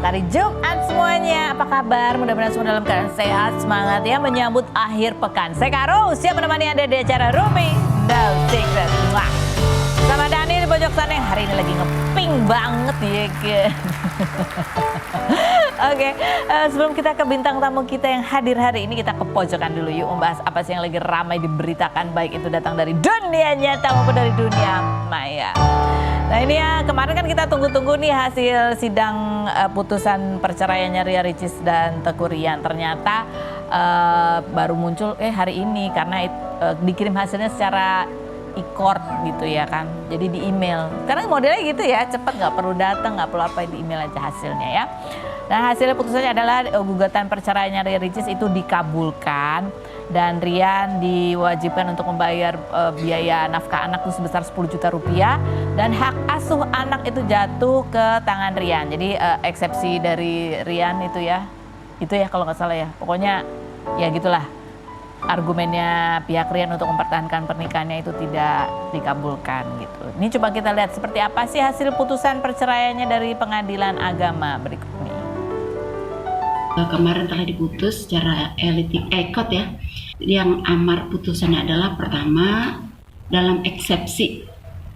hari Jumat semuanya. Apa kabar? Mudah-mudahan semua dalam keadaan sehat, semangat ya menyambut akhir pekan. Saya Karo, siap menemani Anda di acara Rumi No Secret. Wah, sama Dani di pojok sana yang hari ini lagi ngeping banget ya kan. Oke, sebelum kita ke bintang tamu kita yang hadir hari ini, kita ke pojokan dulu yuk membahas apa sih yang lagi ramai diberitakan, baik itu datang dari dunia nyata maupun dari dunia maya. Nah ini ya, kemarin kan kita tunggu-tunggu nih hasil sidang putusan perceraiannya Ria Ricis dan Teuku Ryan. Ternyata baru muncul hari ini karena dikirim hasilnya secara e-court gitu ya kan. Jadi di email. Karena modelnya gitu ya, cepet, nggak perlu datang, nggak perlu apa, di email aja hasilnya ya. Nah hasilnya putusannya adalah gugatan perceraiannya Ria Ricis itu dikabulkan. Dan Rian diwajibkan untuk membayar biaya nafkah anak itu sebesar 10 juta rupiah. Dan hak asuh anak itu jatuh ke tangan Rian. Jadi eksepsi dari Rian itu ya kalau nggak salah ya. Pokoknya ya gitulah. Argumennya pihak Rian untuk mempertahankan pernikahannya itu tidak dikabulkan gitu. Ini coba kita lihat seperti apa sih hasil putusan perceraiannya dari Pengadilan Agama berikut ini. Kemarin telah diputus secara ekot ya. Yang amar putusannya adalah pertama dalam eksepsi.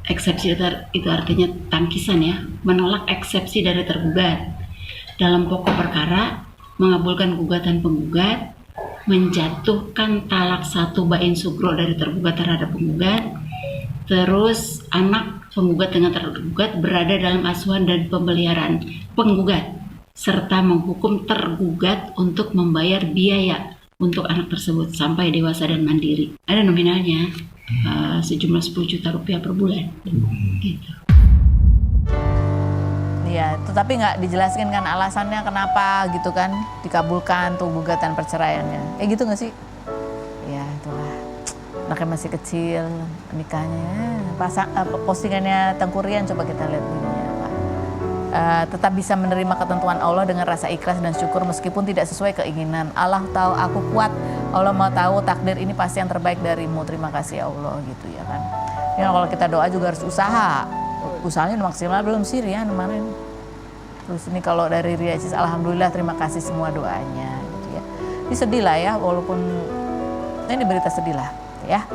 Eksepsi itu artinya tangkisan ya, menolak eksepsi dari tergugat. Dalam pokok perkara mengabulkan gugatan penggugat, menjatuhkan talak 1 bain sugro dari tergugat terhadap penggugat. Terus anak penggugat dengan tergugat berada dalam asuhan dan pemeliharaan penggugat, serta menghukum tergugat untuk membayar biaya untuk anak tersebut sampai dewasa dan mandiri. Ada nominalnya sejumlah 10 juta rupiah per bulan. Gitu. Iya, tetapi nggak dijelaskan kan alasannya kenapa gitu kan dikabulkan tuh gugatan perceraiannya. Gitu nggak sih? Ya itulah. Anaknya masih kecil, nikahnya. Postingannya Teuku Ryan coba kita lihat bunyinya. Tetap bisa menerima ketentuan Allah dengan rasa ikhlas dan syukur meskipun tidak sesuai keinginan. Allah tahu aku kuat, Allah mau tahu takdir ini pasti yang terbaik darimu. Terima kasih ya Allah gitu ya kan. Ya kalau kita doa juga harus usaha. Usahanya maksimal belum sih Rian kemarin. Terus ini kalau dari Ria Ricis, alhamdulillah terima kasih semua doanya gitu ya. Ini sedih lah ya, walaupun ini berita sedih lah ya.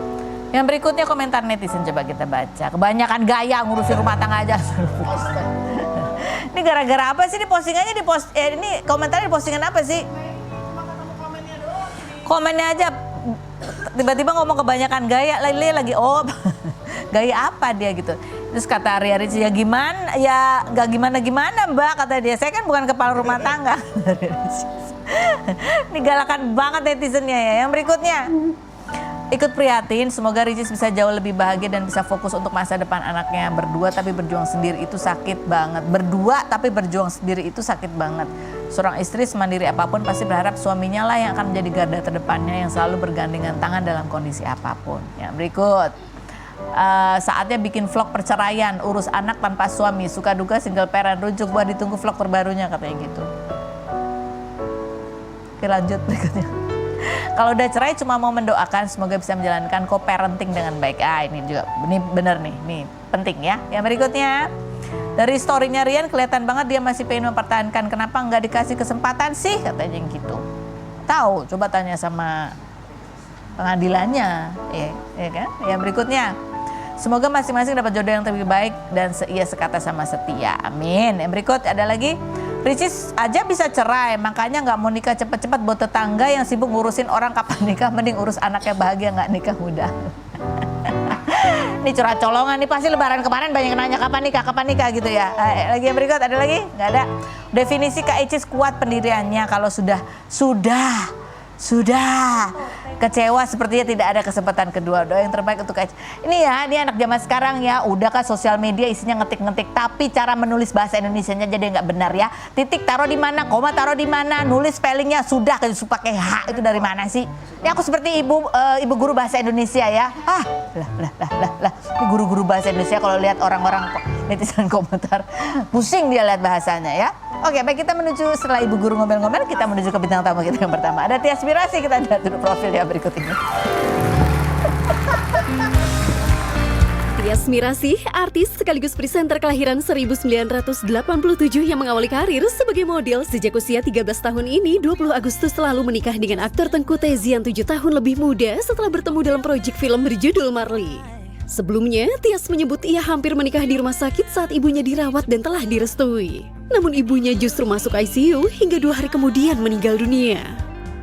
Yang berikutnya komentar netizen coba kita baca. Kebanyakan gaya ngurusin rumah tangga aja. Ini gara-gara apa sih? Ini postingannya ini komentarnya di postingan apa sih? Komennya aja tiba-tiba ngomong kebanyakan gaya, lagi gaya apa dia gitu. Terus kata Ria Ricis, ya gimana, ya gak gimana-gimana mbak, kata dia. Saya kan bukan kepala rumah tangga. Ini galakan banget netizennya ya. Yang berikutnya, ikut prihatin, semoga Ricis bisa jauh lebih bahagia dan bisa fokus untuk masa depan anaknya. Berdua tapi berjuang sendiri itu sakit banget. Berdua tapi berjuang sendiri itu sakit banget. Seorang istri semandiri apapun pasti berharap suaminya lah yang akan menjadi garda terdepannya, yang selalu bergandengan tangan dalam kondisi apapun. Yang berikut, saatnya bikin vlog perceraian, urus anak tanpa suami, suka duka single parent, rujuk buat ditunggu vlog terbarunya katanya gitu. Oke lanjut berikutnya. Kalau udah cerai cuma mau mendoakan semoga bisa menjalankan co-parenting dengan baik. Ini juga, ini bener nih penting ya. Yang berikutnya, dari story-nya Rian kelihatan banget dia masih pengen mempertahankan. Kenapa nggak dikasih kesempatan sih katanya gitu. Tahu, coba tanya sama pengadilannya, ya kan? Yang berikutnya, semoga masing-masing dapat jodoh yang lebih baik dan seia sekata sama setia. Amin. Yang berikut ada lagi. Ricis aja bisa cerai, makanya nggak mau nikah cepet-cepet buat tetangga yang sibuk ngurusin orang kapan nikah, mending urus anaknya bahagia nggak nikah muda. Ini curhat colongan nih, pasti lebaran kemarin banyak yang nanya kapan nikah gitu ya. Lagi yang berikut ada lagi? Nggak ada. Definisi Kak Ricis kuat pendiriannya kalau sudah kecewa sepertinya tidak ada kesempatan kedua. Doa yang terbaik untuk Kak Ricis. Ini anak zaman sekarang ya, udah kan sosial media isinya ngetik-ngetik, tapi cara menulis bahasa Indonesianya jadi nggak benar ya. Titik taruh di mana, koma taruh di mana, nulis spellingnya sudah pakai H, itu dari mana sih? Ini aku seperti ibu guru bahasa Indonesia ya. Ini guru-guru bahasa Indonesia kalau lihat orang-orang netizen komentar pusing dia lihat bahasanya ya. Oke, baik, kita menuju setelah ibu guru ngomel-ngomel, kita menuju ke bintang tamu kita yang pertama. Ada Tias Mirasih, kita lihat dulu profilnya berikut ini. Tias Mirasih, artis sekaligus presenter kelahiran 1987 yang mengawali karir sebagai model sejak usia 13 tahun ini, 20 Agustus lalu menikah dengan aktor Tengku Tezi yang 7 tahun lebih muda setelah bertemu dalam proyek film berjudul Marley. Sebelumnya, Tias menyebut ia hampir menikah di rumah sakit saat ibunya dirawat dan telah direstui. Namun ibunya justru masuk ICU hingga 2 hari kemudian meninggal dunia.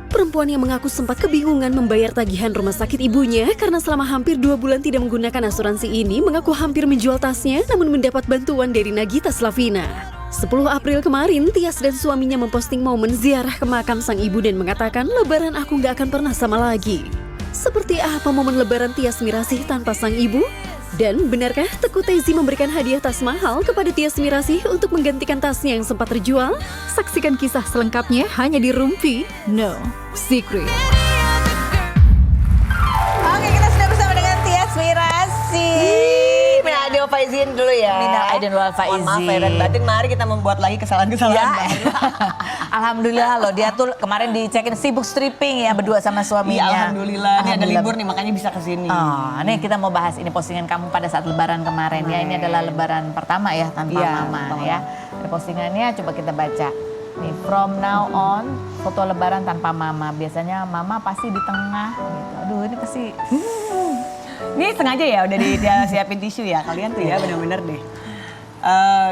Perempuan yang mengaku sempat kebingungan membayar tagihan rumah sakit ibunya karena selama hampir 2 bulan tidak menggunakan asuransi ini mengaku hampir menjual tasnya namun mendapat bantuan dari Nagita Slavina. 10 April kemarin, Tias dan suaminya memposting momen ziarah ke makam sang ibu dan mengatakan, "Lebaran aku gak akan pernah sama lagi." Seperti apa momen lebaran Tias Mirasih tanpa sang ibu? Dan benarkah Tengku Tezi memberikan hadiah tas mahal kepada Tias Mirasih untuk menggantikan tasnya yang sempat terjual? Saksikan kisah selengkapnya hanya di Rumpi No Secret. Oke, kita sudah bersama dengan Tias Mirasih. Minal aidin wal faizin dulu ya. Minal aidin wal faizin. Mohon maaf lahir dan batin, mari kita membuat lagi kesalahan-kesalahan baru. Alhamdulillah loh, dia tuh kemarin dicekin sibuk stripping ya berdua sama suaminya. Iya, alhamdulillah. Ini ada libur nih, makanya bisa kesini. Oh, nih kita mau bahas ini postingan kamu pada saat lebaran kemarin ya. Ini adalah lebaran pertama ya tanpa Iya, mama tanpa ya. Ada postingannya, coba kita baca. Nih, from now on, foto lebaran tanpa mama. Biasanya mama pasti di tengah gitu. Aduh, ini pasti Ini sengaja ya udah dia siapin tisu ya. Kalian tuh ya bener-bener deh.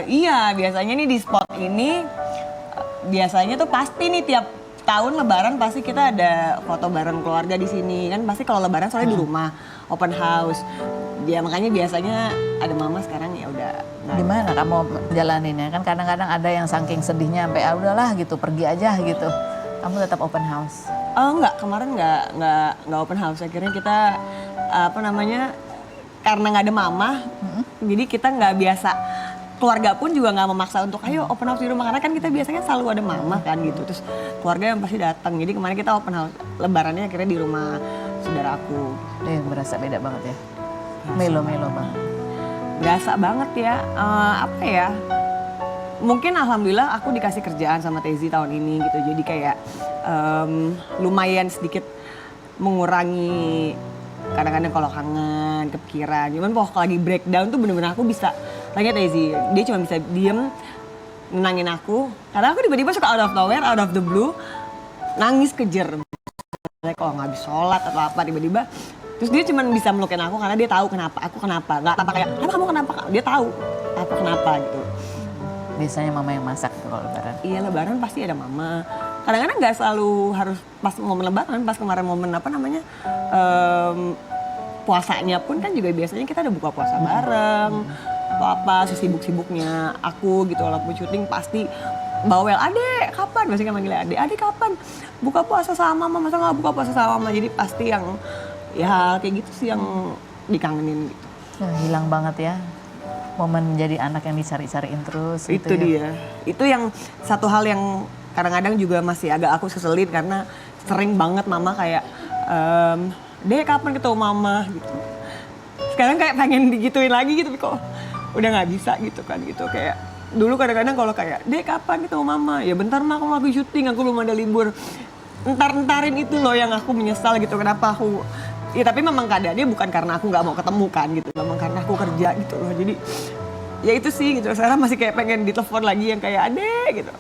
Iya, biasanya nih di spot ini biasanya tuh pasti nih tiap tahun lebaran pasti kita ada foto bareng keluarga di sini kan, pasti kalau lebaran soalnya di rumah open house. Ya makanya biasanya ada mama, sekarang ya udah nggak ada. gimana kamu jalaninnya? Kan kadang-kadang ada yang saking sedihnya sampai udahlah gitu, pergi aja gitu. Kamu tetap open house. Enggak, kemarin nggak open house. Akhirnya kita karena nggak ada mama, jadi kita nggak biasa. Keluarga pun juga nggak memaksa untuk ayo open house di rumah, karena kan kita biasanya selalu ada mama kan gitu. Terus keluarga yang pasti datang. Jadi kemarin kita open house, lebarannya akhirnya di rumah saudara aku. Berasa beda banget ya. Melo-melo banget. Berasa banget ya. Apa ya? Mungkin alhamdulillah aku dikasih kerjaan sama Tezi tahun ini gitu. Jadi kayak lumayan sedikit mengurangi kadang-kadang kalau kangen, kepikiran. Cuman kalau lagi breakdown tuh bener-bener aku bisa tanya Tezi. Dia cuma bisa diem, nenangin aku. Karena aku tiba-tiba suka out of nowhere, out of the blue, nangis kejer. Kalau nggak habis sholat atau apa tiba-tiba. Terus dia cuma bisa melukin aku karena dia tahu aku kenapa. Nggak apa kayak, kamu kenapa? Dia tahu aku kenapa gitu. Biasanya mama yang masak tuh kalau lebaran. Iya, lebaran pasti ada mama. Kadang-kadang nggak selalu harus pas momen lebaran, pas kemarin momen puasanya pun kan juga biasanya kita ada buka puasa bareng atau apa, sesibuk-sibuknya aku gitu, walaupun syuting pasti bawel, adek kapan, biasanya manggilnya adek kapan buka puasa sama mama, masa nggak buka puasa sama mama. Jadi pasti yang ya kayak gitu sih yang dikangenin gitu. Hilang banget ya momen menjadi anak yang dicari-cariin terus. Itu gitu ya. dia. Itu yang satu hal yang kadang-kadang juga masih agak aku seselin karena sering banget mama kayak, Dek kapan ketemu mama gitu. Sekarang kayak pengen digituin lagi gitu, kok udah nggak bisa gitu kan gitu. Kayak dulu kadang-kadang kalau kayak, Dek kapan ketemu mama? Ya bentar mah, aku lagi syuting, aku belum ada libur. Entar-entarin itu loh yang aku menyesal gitu, kenapa aku. Ya tapi memang keadaannya bukan karena aku nggak mau ketemu kan gitu, memang karena aku kerja gitu loh. Jadi ya itu sih gitu. Sekarang masih kayak pengen ditelepon lagi yang kayak adek gitu.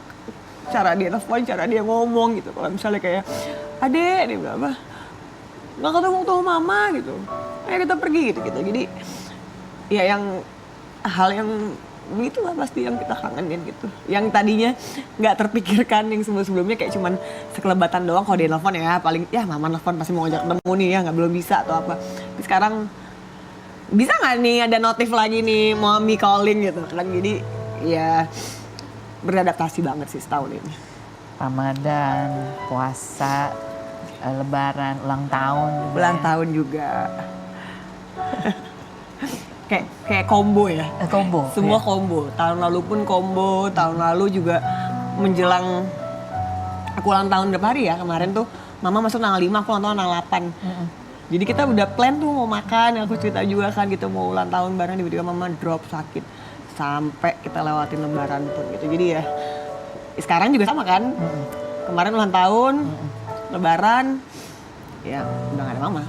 Cara dia telepon, cara dia ngomong gitu. Kalau misalnya kayak adek, dia bilang apa? Nggak ketemu mama gitu. Ayo kita pergi gitu. Jadi ya yang hal yang begitulah pasti yang kita kangenin gitu. Yang tadinya nggak terpikirkan, yang sebelumnya kayak cuman sekelebatan doang. Kalau dia nelfon ya paling ya mama nelfon pasti mau ngajak ketemu nih ya, nggak belum bisa atau apa. Tapi sekarang bisa nggak nih ada notif lagi nih mommy calling gitu kan. Jadi ya beradaptasi banget sih setahun ini. Ramadan, puasa, lebaran, ulang tahun juga. Ulang ya. tahun juga. kayak combo ya. Combo. Semua ya. combo. Tahun lalu pun combo, tahun lalu juga menjelang aku ulang tahun berapa hari ya kemarin tuh. Mama masuk tanggal 5, aku ulang tahun tanggal 8. Jadi kita udah plan tuh mau makan, aku cerita juga kan gitu mau ulang tahun bareng, tiba-tiba mama drop sakit. Sampai kita lewatin lebaran pun gitu. Jadi ya sekarang juga sama kan. Kemarin ulang tahun, lebaran, ya udah gak ada mama.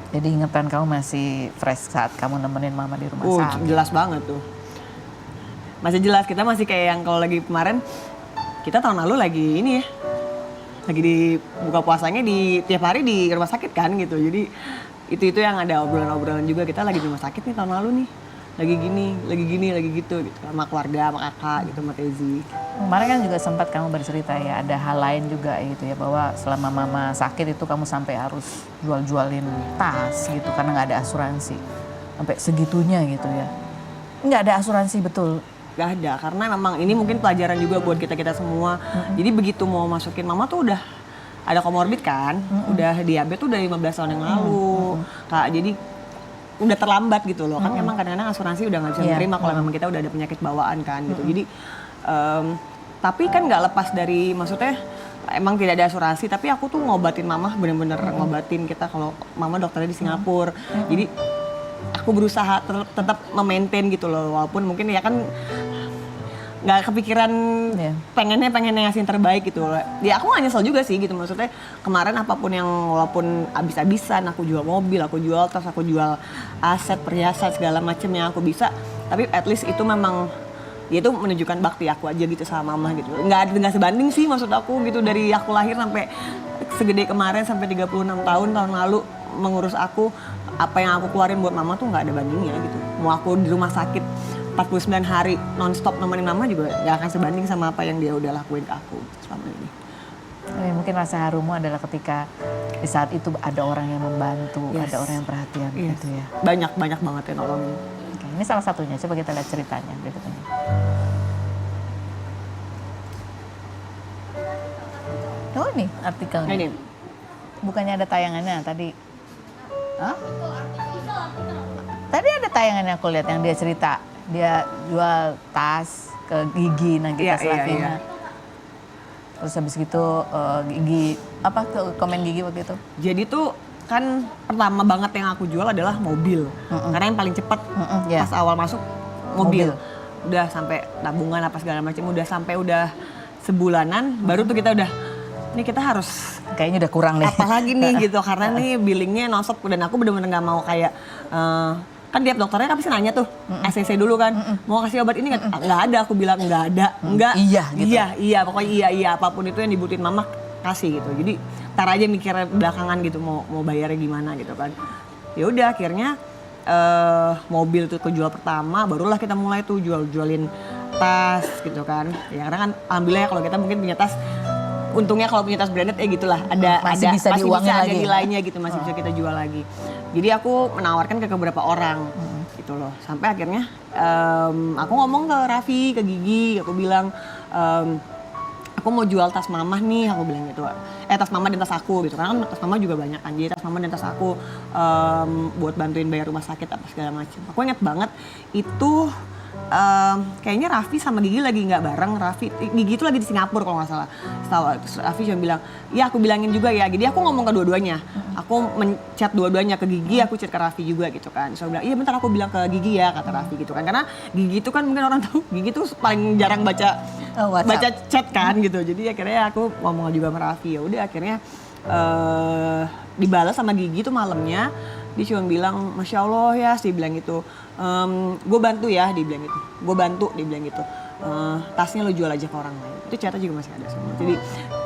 Jadi ingatan kamu masih fresh saat kamu nemenin mama di rumah sakit. Jelas banget tuh. Masih jelas, kita masih kayak yang kalau lagi kemarin, kita tahun lalu lagi ini ya, lagi di buka puasanya di tiap hari di rumah sakit kan gitu. Jadi itu yang ada obrolan-obrolan juga, kita lagi di rumah sakit nih tahun lalu nih. Lagi gini, lagi gitu sama keluarga, sama kakak gitu, sama Tezi. Kemarin kan juga sempat kamu bercerita ya, ada hal lain juga gitu ya, bahwa selama mama sakit itu kamu sampai harus jual-jualin tas gitu karena nggak ada asuransi. Sampai segitunya gitu ya. Nggak ada asuransi, betul? Gak ada, karena memang ini mungkin pelajaran juga buat kita semua. Jadi begitu mau masukin mama tuh udah ada komorbid kan, udah diabetes tuh udah 15 tahun yang lalu. Kak, jadi udah terlambat gitu loh. Kan memang kadang-kadang asuransi udah nggak bisa menerima kalau memang kita udah ada penyakit bawaan kan gitu. Jadi tapi kan nggak lepas dari, maksudnya emang tidak ada asuransi, tapi aku tuh ngobatin mama, bener-bener ngobatin kita. Kalau mama dokternya di Singapura, jadi aku berusaha tetap memaintain gitu loh, walaupun mungkin ya kan nggak kepikiran pengennya ngasih yang terbaik gitu loh. Ya aku nggak nyesel juga sih gitu, maksudnya kemarin apapun yang, walaupun abis-abisan aku jual mobil, aku jual tas, aku jual aset, perhiasan, segala macam yang aku bisa, tapi at least itu memang ya itu menunjukkan bakti aku aja gitu sama mama gitu. Nggak sebanding sih maksud aku gitu, dari aku lahir sampai segede kemarin, sampai 36 tahun lalu mengurus aku, apa yang aku keluarin buat mama tuh nggak ada bandingnya gitu. Mau aku di rumah sakit 49 hari non-stop nemenin mama juga nggak akan sebanding sama apa yang dia udah lakuin ke aku selama ini. Mungkin rasa harumu adalah ketika di saat itu ada orang yang membantu, ada orang yang perhatian gitu ya. Banyak banget yang nolongin. Oke, ini salah satunya, coba kita lihat ceritanya berikut ini. Oh ini artikelnya. Ini. Bukannya ada tayangannya tadi? Hah? Tadi ada tayangannya aku lihat yang dia cerita. Dia jual tas ke Gigi, Nagita Slavina. Terus habis gitu Gigi, apa ke komen Gigi waktu itu? Jadi tuh kan pertama banget yang aku jual adalah mobil. Karena yang paling cepat pas awal masuk mobil. Udah sampai tabungan apa segala macam, udah sebulanan, baru tuh kita udah, ini kita harus kayaknya udah kurang deh. Apalagi nih gitu, karena nih billingnya nonstop dan aku bener-bener nggak mau kayak kan tiap dokternya kan pasti nanya tuh ACC dulu kan, mau kasih obat ini nggak ada, aku bilang nggak ada, nggak, iya pokoknya iya apapun itu yang dibutuhin mama kasih gitu. Jadi ntar aja mikir belakangan gitu mau bayarnya gimana gitu kan. Ya udah akhirnya mobil tuh kejual pertama, barulah kita mulai tuh jualin tas gitu kan. Ya karena kan alhamdulillah ya kalau kita mungkin punya tas, untungnya kalau punya tas branded gitulah, masih bisa diuangin ada lagi nilainya gitu, masih bisa kita jual lagi. Jadi aku menawarkan ke beberapa orang gitu loh, sampai akhirnya aku ngomong ke Raffi, ke Gigi, aku bilang aku mau jual tas mama nih, aku bilang gitu, tas mama dan tas aku gitu, karena kan tas mama juga banyak kan, jadi tas mama dan tas aku buat bantuin bayar rumah sakit apa segala macam. Aku inget banget itu. Kayaknya Raffi sama Gigi lagi nggak bareng. Gigi itu lagi di Singapura kalau nggak salah. Terus Raffi cuma bilang, ya aku bilangin juga ya. Jadi aku ngomong ke dua-duanya. Aku men-chat dua-duanya, ke Gigi, aku chat ke Raffi juga gitu kan. So bilang, iya bentar aku bilang ke Gigi ya, kata Raffi gitu kan. Karena Gigi itu kan mungkin orang tahu, Gigi tuh paling jarang baca chat kan gitu. Jadi akhirnya aku ngomong juga sama Raffi. Ya udah akhirnya dibalas sama Gigi tuh malamnya. Dia cuma bilang, Masya Allah ya, dia bilang gitu. Gue bantu ya, dia bilang gitu. Gue bantu, dia bilang gitu. Tasnya lo jual aja ke orang lain. Itu chatnya juga masih ada semua. Jadi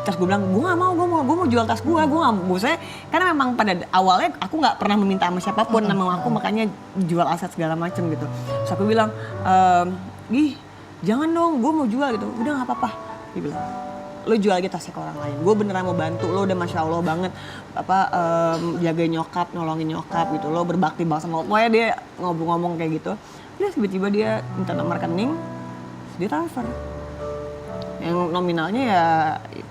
terus gue bilang, gue mau jual tas gue nggak mau. Maksudnya karena memang pada awalnya aku nggak pernah meminta sama siapapun, nama aku makanya jual aset segala macem gitu. Terus aku bilang, Gih, jangan dong, gue mau jual gitu. Udah nggak apa-apa, dia bilang. Lo jual aja tasnya ke orang lain, gue beneran mau bantu lo, udah Masya Allah banget jagain nyokap, nolongin nyokap gitu, lo berbakti banget sama pokoknya dia ngomong kayak gitu. Terus tiba-tiba dia minta nomor rekening, dia transfer yang nominalnya ya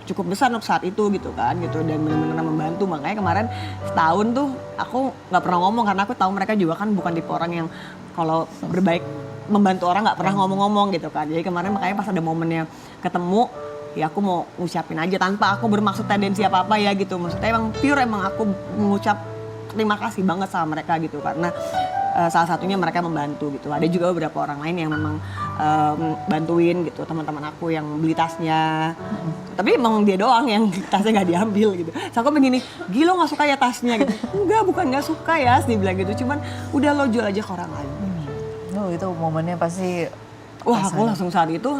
cukup besar untuk saat itu gitu kan gitu, dan benar-benar membantu. Makanya kemarin setahun tuh aku nggak pernah ngomong karena aku tahu mereka juga kan bukan tipe orang yang kalau berbaik membantu orang nggak pernah ngomong-ngomong gitu kan. Jadi kemarin makanya pas ada momennya ketemu, ya aku mau ngucapin aja tanpa aku bermaksud tendensi apa-apa ya gitu. Maksudnya emang pure emang aku mengucap terima kasih banget sama mereka gitu, karena salah satunya mereka membantu gitu. Ada juga beberapa orang lain yang memang bantuin gitu teman-teman aku yang beli tasnya. Tapi emang dia doang yang tasnya nggak diambil gitu. So aku begini, gila nggak suka ya tasnya gitu. Enggak, bukan nggak suka ya, dia bilang gitu. Cuman udah lo jual aja ke orang lain. Itu momennya pasti. Wah, aku langsung saat itu,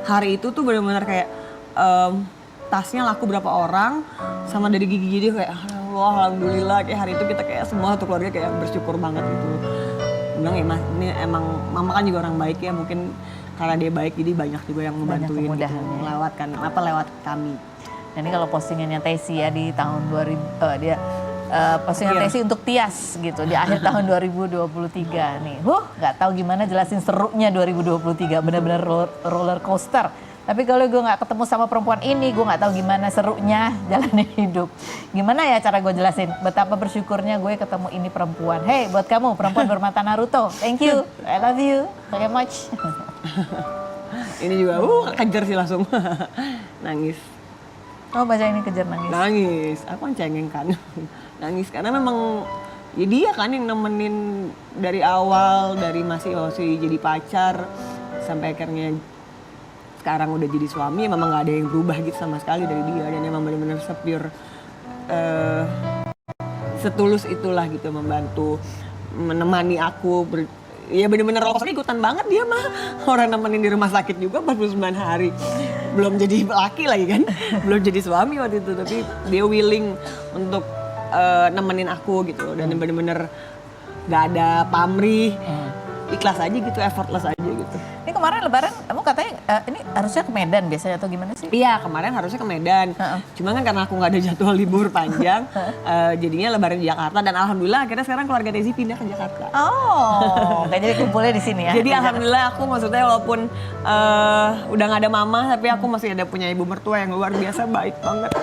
hari itu tuh benar-benar kayak tasnya laku berapa orang, sama dari gigi dia kayak alhamdulillah, kayak hari itu kita kayak semua satu keluarga kayak bersyukur banget gitu. Bilang ya mas, ini emang mama kan juga orang baik ya, mungkin karena dia baik jadi banyak juga yang membantuin gitu, lewat kami. Nah, ini kalau postingannya Tessy ya di tahun 2000 dia postingan Tessy untuk Tias gitu di akhir tahun 2023 nih. Nggak tahu gimana jelasin serunya 2023, benar-benar roller coaster. Tapi kalau gue nggak ketemu sama perempuan ini, gue nggak tahu gimana serunya jalanin hidup. Gimana ya cara gue jelasin betapa bersyukurnya gue ketemu ini perempuan. Hey, buat kamu perempuan bermata Naruto, thank you, I love you very much. Ini juga kejar sih langsung nangis. Oh, baca ini kejar nangis. Nangis, aku kan cengeng kan. Nangis karena memang ya dia kan yang nemenin dari awal, dari masih jadi pacar sampai akhirnya sekarang udah jadi suami. Memang nggak ada yang berubah gitu sama sekali dari dia, dan emang benar-benar sepure setulus itulah gitu, membantu menemani aku ya bener-bener roller ikutan banget dia mah. Orang nemenin di rumah sakit juga 49 hari. Belum jadi laki lagi kan. Belum jadi suami waktu itu. Tapi dia willing untuk nemenin aku gitu. Dan bener-bener gak ada pamrih. Ikhlas aja gitu, effortless aja gitu. Ini kemarin lebaran kamu katanya ini harusnya ke Medan biasanya atau gimana sih? Iya, kemarin harusnya ke Medan. Cuma kan karena aku nggak ada jadwal libur panjang, jadinya lebaran di Jakarta, dan alhamdulillah akhirnya sekarang keluarga Tessy pindah ke Jakarta. Oh, kayak jadi kumpulnya di sini ya. Jadi alhamdulillah aku maksudnya walaupun udah nggak ada mama, tapi aku masih ada punya ibu mertua yang luar biasa baik banget.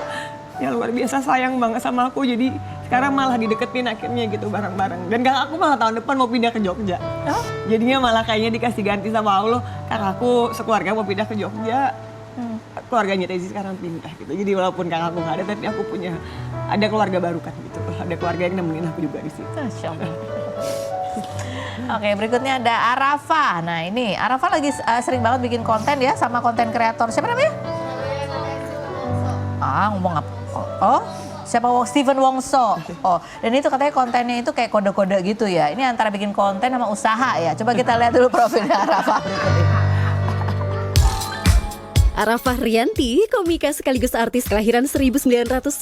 Yang luar biasa sayang banget sama aku, jadi sekarang malah dideketin akhirnya gitu bareng-bareng. Dan kakakku malah tahun depan mau pindah ke Jogja. Jadinya malah kayaknya dikasih ganti sama Allah, kakakku sekeluarga mau pindah ke Jogja. Keluarganya Tessy sekarang pindah gitu. Jadi walaupun kakakku nggak ada, tapi aku punya ada keluarga baru kan gitu. Ada keluarga yang nemenin aku juga di situ. Masya Allah. Oke, berikutnya ada Arafa. Nah, ini Arafa lagi sering banget bikin konten ya sama konten kreator. Siapa namanya? Ngomong apa? Oh, siapa? Steven Wongso. Oh, dan itu katanya kontennya itu kayak kode-kode gitu ya. Ini antara bikin konten sama usaha ya. Coba kita lihat dulu profilnya Arafa berikut ini. Arafah Rianti, komika sekaligus artis kelahiran 1997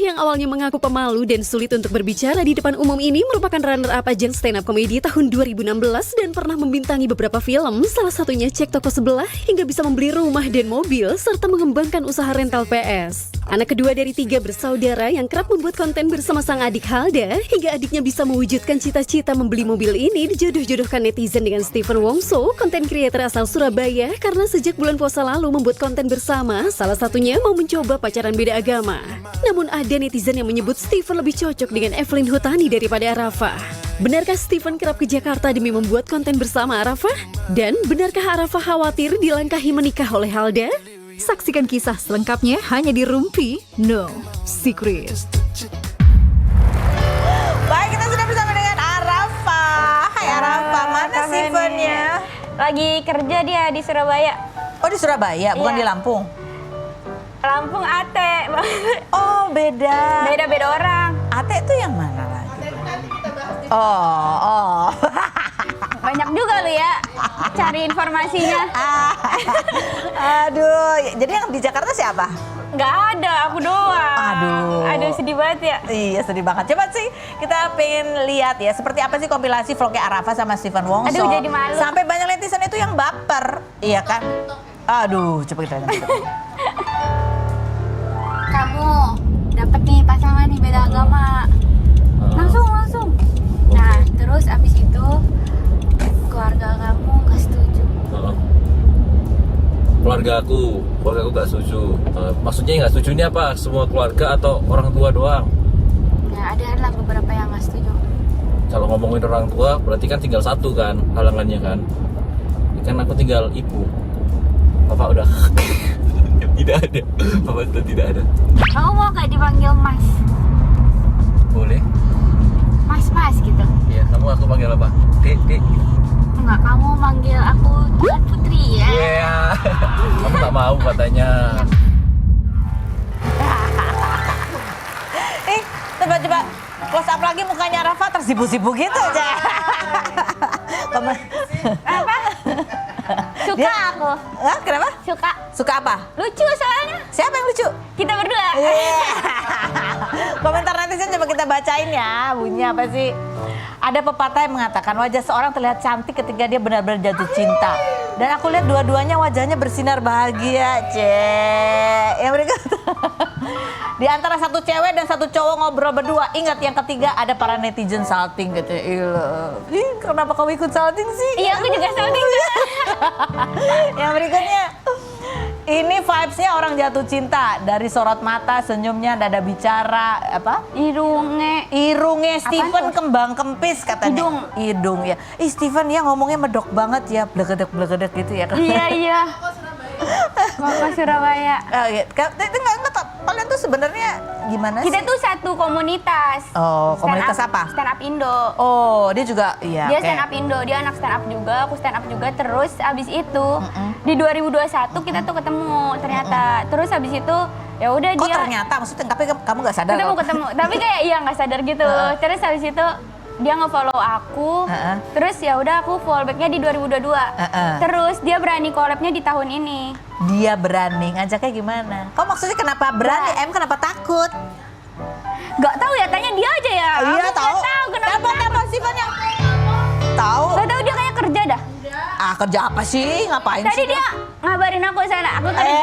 yang awalnya mengaku pemalu dan sulit untuk berbicara di depan umum ini merupakan runner-up ajang stand-up komedi tahun 2016 dan pernah membintangi beberapa film, salah satunya Cek Toko Sebelah, hingga bisa membeli rumah dan mobil serta mengembangkan usaha rental PS. Anak kedua dari 3 bersaudara yang kerap membuat konten bersama sang adik Halda, hingga adiknya bisa mewujudkan cita-cita membeli mobil ini dijodoh-jodohkan netizen dengan Steven Wongso, konten creator asal Surabaya, karena sejak bulan puasa lalu membuat konten bersama, salah satunya mau mencoba pacaran beda agama. Namun ada netizen yang menyebut Steven lebih cocok dengan Evelyn Hutani daripada Arafah. Benarkah Steven kerap ke Jakarta demi membuat konten bersama Arafah? Dan benarkah Arafah khawatir dilangkahi menikah oleh Halda? Saksikan kisah selengkapnya hanya di Rumpi No Secret. Baik, kita sudah bersama dengan Arafa. Hai Arafa, mana Stevennya? Lagi kerja dia di Surabaya. Oh, di Surabaya, bukan Iya. di Lampung? Lampung Ate. Oh, beda. Beda-beda orang. Ate itu yang mana lagi? Oh. Banyak juga lu ya cari informasinya. Aduh, jadi yang di Jakarta siapa? Nggak ada, aku doang. Aduh. Sedih banget ya. Iya, sedih banget. Coba sih kita pengen lihat ya seperti apa sih kompilasi vlognya Arafa sama Steven Wongso. Aduh, jadi malu. Sampai banyak netizen itu yang baper, iya kan? Aduh, coba kita lihat. Kamu dapet nih pasangan nih beda agama, langsung. Nah terus abis itu keluarga kamu nggak setuju. Keluarga aku gak setuju. Maksudnya nggak setuju ini apa? Semua keluarga atau orang tua doang? Nah ada beberapa yang nggak setuju. Kalau ngomongin orang tua berarti kan tinggal satu kan halangannya kan? Kan aku tinggal ibu. Bapak udah tidak ada. Bapak itu tidak ada. Kamu mau gak dipanggil mas? Boleh? Mas gitu. Iya, kamu aku panggil apa? Dek. nggak kamu manggil aku Tuan Putri ya? Iya. Kamu tak mau katanya. Coba close up lagi mukanya Rafa tersipu-sipu gitu aja. Apa? Suka aku. Hah, kenapa? Suka. Suka apa? Lucu soalnya. Siapa yang lucu? Kita berdua. Komentar netizen coba kita bacain ya. Bunyinya apa sih? Ada pepatah yang mengatakan wajah seorang terlihat cantik ketika dia benar-benar jatuh cinta. Dan aku lihat dua-duanya wajahnya bersinar bahagia, Yang berikut. Di antara satu cewek dan satu cowok ngobrol berdua, ingat yang ketiga ada para netizen salting gitu. Ih, kenapa kamu ikut salting sih? Iya, aku juga salting. Yang berikutnya. Ini vibes-nya orang jatuh cinta. Dari sorot mata, senyumnya, dada bicara, apa? Irungnya Steven kembang kempis katanya. Hidung ya. Ih Steven ya ngomongnya medok banget ya. Blegedek gitu ya. Iya. Kok Surabaya. Oh, iya. Kalian tuh sebenarnya gimana sih? Kita tuh satu komunitas. Oh, komunitas apa? Stand up Indo. Oh, dia juga iya. Dia oke. stand up Indo, dia anak stand up juga, aku stand up juga. Terus abis itu di 2021 kita tuh ketemu ternyata. Terus abis itu ya udah Kok dia ternyata maksudnya tapi kamu nggak sadar? kita mau ketemu, tapi kayak iya nggak sadar gitu. Terus abis itu dia nge-follow aku, terus ya udah aku follow backnya di 2022. Terus dia berani collab-nya di tahun ini. Dia berani ngajaknya gimana? Kok maksudnya kenapa berani? Kenapa takut? Gak tahu ya, tanya dia aja ya. Iya Aku tahu. nggak tahu kenapa. Kenapa sifatnya? Tahu. Gak tahu dia kayak kerja dah. Kerja apa sih? Ngapain Tadi sih? dia ngabarin aku sana, aku kerja.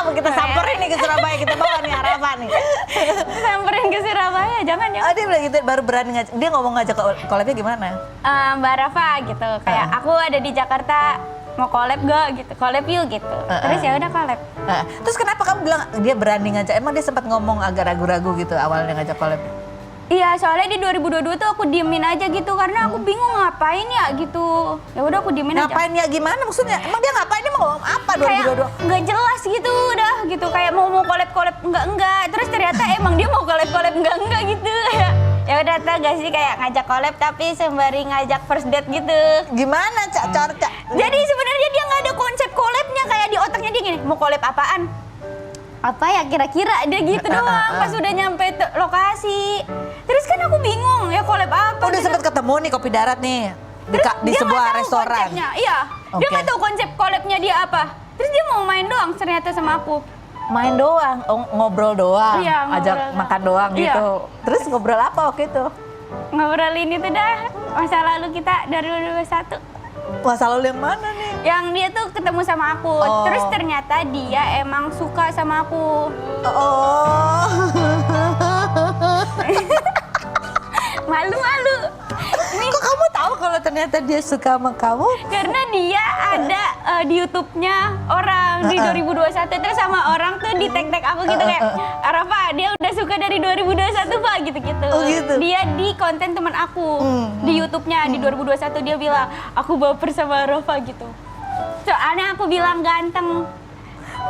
Kita samperin nih ke Surabaya, kita bawa nih Arafa nih. Samperin ke Surabaya, jangan. Dia bilang gitu, baru berani ngajak. Dia ngomong ngajak collab-nya gimana? Mbak Rafa gitu, kayak aku ada di Jakarta, mau collab gak gitu, collab yuk gitu. Terus ya udah collab. Terus kenapa kamu bilang dia berani ngajak? Emang dia sempat ngomong agak ragu-ragu gitu awalnya ngajak collab? Iya, soalnya di 2022 tuh aku diemin aja gitu karena aku bingung ngapain ya gitu. Ya udah aku diemin aja. Ngapain ya gimana maksudnya? Emang dia ngapain? Dia mau ngomong apa 2022? Kayak nggak jelas gitu udah gitu, kayak mau collab enggak. Terus ternyata emang dia mau collab enggak gitu. Ya udah tau gak sih kayak ngajak collab tapi sembari ngajak first date gitu. Gimana Cak? Jadi sebenarnya dia nggak ada konsep collabnya, kayak di otaknya dia gini, mau collab apaan? Apa ya kira-kira dia gitu doang. Pas udah nyampe lokasi, terus kan aku bingung ya collab apa. Udah gitu. sempet ketemu nih Kopi Darat nih di Dia sebuah nggak tahu restoran. konsepnya. Iya, dia nggak tahu konsep collabnya dia apa. Terus dia mau main doang ternyata sama aku. Main doang, ngobrol doang, Iya, ngobrol ajak doang. makan doang Iya. gitu. Terus ngobrol apa waktu itu? Ngobrolin itu dah masa lalu kita dari 2021. Masa lalu yang mana nih? Yang dia tuh ketemu sama aku. Oh. Terus ternyata dia emang suka sama aku. Oh. Malu-malu. Kok kamu tahu kalau ternyata dia suka sama kamu? Karena dia ada di YouTube-nya orang di 2021, terus sama orang tuh di tag-tag aku gitu kayak Rafa, dia udah suka dari 2021 Pak gitu-gitu. Oh, gitu? Dia di konten teman aku di YouTube-nya di 2021 dia bilang aku baper sama Rafa gitu. Soalnya aku bilang ganteng.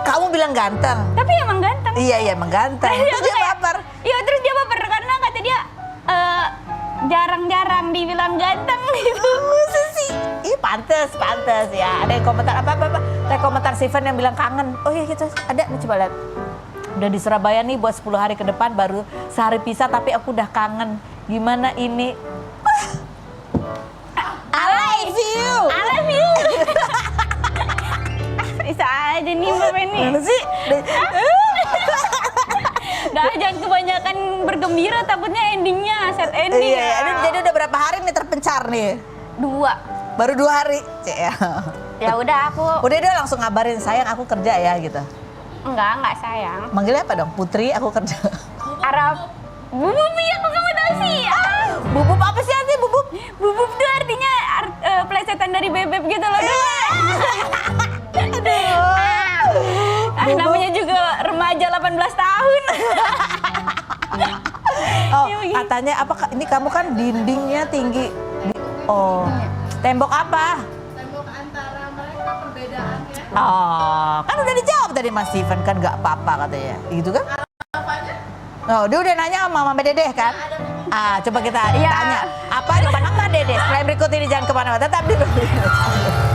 Kamu bilang ganteng. Tapi emang ganteng. Iya emang ganteng. Terus dia kayak- baper. Iya, terus dia baper karena kata dia jarang-jarang dibilang ganteng gitu. Masa sih? Ih pantes ya. Ada yang komentar apa. Ada komentar Steven yang bilang kangen. Oh iya gitu. Ada nih coba lihat. Udah di Surabaya nih buat 10 hari ke depan, baru sehari pisah tapi aku udah kangen. Gimana ini? I love you. I love you. Bisa aja nih Mbak Penny. Mana sih? Dah jangan kebanyakan bergembira, takutnya endingnya sad ending. Iya, ini jadi udah berapa hari nih terpencar nih? 2. Baru 2 hari. Cek ya. Ya udah aku Udah dia langsung ngabarin sayang aku kerja ya gitu. enggak sayang. Manggilnya apa dong? Putri aku kerja. Arab. Bubub ya, aku kamu tahu sih. Bubub apa sih artinya bubub? Bubub tuh artinya plesetan dari bebek gitu loh. Namanya juga remaja 18 tahun. Oh, Ya, begitu. katanya apa? Ini kamu kan dindingnya tinggi. Oh, tembok apa? Tembok antara mereka perbedaannya. Oh, kan udah dijawab tadi Mas Steven kan nggak apa-apa katanya, gitu kan? Oh, dia udah nanya sama Mama Dedeh kan? Coba kita tanya. Apa jawaban Mama Dede? Setelah berikut ini jangan kemana-mana, tetap di Rupiah.